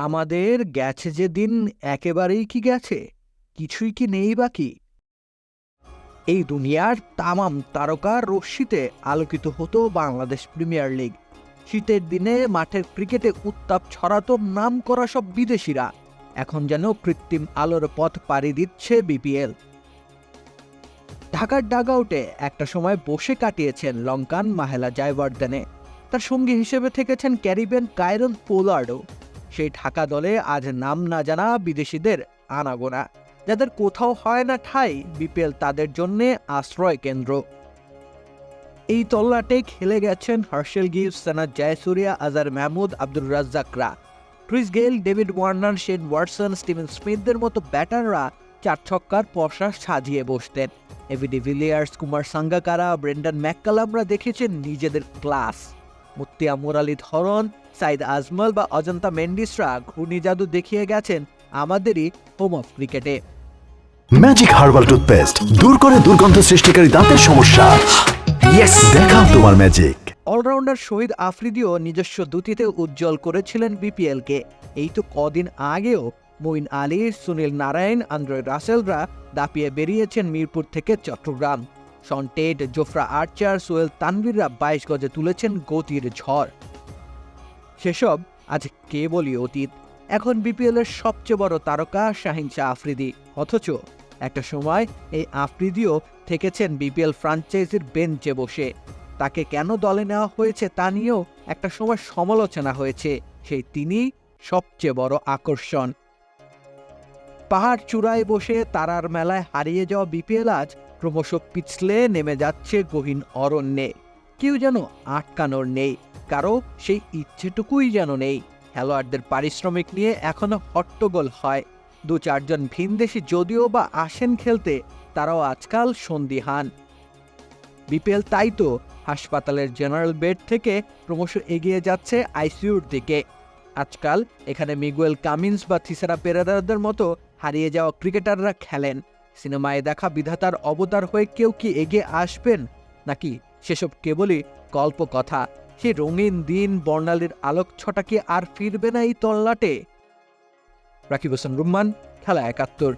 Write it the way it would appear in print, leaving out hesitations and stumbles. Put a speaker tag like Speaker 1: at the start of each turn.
Speaker 1: আমাদের গেছে যে দিন একেবারেই কি গেছে, কিছুই কি নেই বাকি। এই দুনিয়ার তামাম তারকার রশ্মিতে আলোকিত হতো বাংলাদেশ প্রিমিয়ার লিগ। শীতের দিনে মাঠের ক্রিকেটে উত্তাপ ছড়াতো নাম করা সব বিদেশিরা। এখন যেন কৃত্রিম আলোর পথ পাড়ি দিচ্ছে বিপিএল। ঢাকার ডাগআউটে একটা সময় বসে কাটিয়েছেন লঙ্কান মাহেলা জয়বর্ধনে। তার সঙ্গী হিসেবে থেকেছেন ক্যারিবিয়ান কাইরন পোলার্ডও। সেই ঢাকা দলে আজ নাম না জানা বিদেশিদের আনাগোনা, যাদের কোথাও হয় না ঠাঁই, বিপিএল তাদের জন্যে আশ্রয় কেন্দ্র। এই তল্লাটে খেলে গেছেন হার্শেল গিবস, সানাত জয়সূরিয়া, আজহার মাহমুদ, আব্দুর রাজ্জাকরা। Chris Gayle, David Warner, Shane Watson, Steven স্মিথদের মতো ব্যাটাররা চার ছক্কার পশা সাজিয়ে বসতেন। AB de Villiers, Kumar Sangakkara, Brendon ম্যাককালামরা দেখেছেন নিজেদের ক্লাস। মুত্তিয়া মুরালি ধরন, সাইদ আজমল বা অজন্তা মেন্ডিসরা ঘূর্ণি জাদু দেখিয়ে গেছেন আমাদেরই হোম অফ ক্রিকেটে।
Speaker 2: ম্যাজিক হার্বাল টুথপেস্ট দূর করে দুর্গন্ধ সৃষ্টিকারী দাঁতের সমস্যা। ইয়েস, দেখাও তোমার ম্যাজিক।
Speaker 1: অলরাউন্ডার শহীদ আফ্রিদিও নিজস্ব দুটিতে উজ্জ্বল করেছিলেন বিপিএলকে। এই তো কদিন আগেও মঈন আলী, সুনীল নারায়ণ, আন্দ্রে রাসেলরা দাপিয়ে বেরিয়েছেন মিরপুর থেকে চট্টগ্রাম। শন টেট, জোফরা আর্চার, সোহেল তানভীররা 22 গজে তুলেছেন গতির ঝড়। সেসব আজ কেবলই অতীত। এখন বিপিএলের সবচেয়ে বড় তারকা শাহিন শাহ আফ্রিদি। অথচ একটা সময় এই আফ্রিদিও থেকেছেন বিপিএল ফ্র্যাঞ্চাইজির বেঞ্চে বসে। তাকে কেন দলে নেওয়া হয়েছে তা নিয়েও একটা সময় সমালোচনা হয়েছে। সেই তিনি সবচেয়ে বড় আকর্ষণ। পাহাড় চূড়ায় বসে তারার মেলায় হারিয়ে যাওয়া বিপিএল আজ ক্রমশ পিছলে নেমে যাচ্ছে গহীন অরণ্যে। কেউ যেন আটকানোর নেই, কারো সেই ইচ্ছেটুকুই যেন নেই। খেলোয়াড়দের পারিশ্রমিক নিয়ে এখনো হট্টগোল হয়। 2-4 জন ভিনদেশি যদিও বা আসেন খেলতে, তারাও আজকাল সন্দিহান। বিপিএল তাই তো হাসপাতালের জেনারেল বেড থেকে ক্রমশ এগিয়ে যাচ্ছে আইসিইউর দিকে। আজকাল এখানে মিগুয়েল কামিন্স বা থিসারা পেরেরাদের মতো হারিয়ে যাওয়া ক্রিকেটাররা খেলেন। সিনেমায় দেখা বিধাতার অবতার হয়ে কেউ কি এগিয়ে আসবেন, নাকি সেসব কেবলই কল্পকথা? সেই রঙিন দিন, বর্ণালীর আলোক ছটা কি আর ফিরবে না এই তল্লাটে? রাকিব হোসেন রুম্মান, খেলা 71।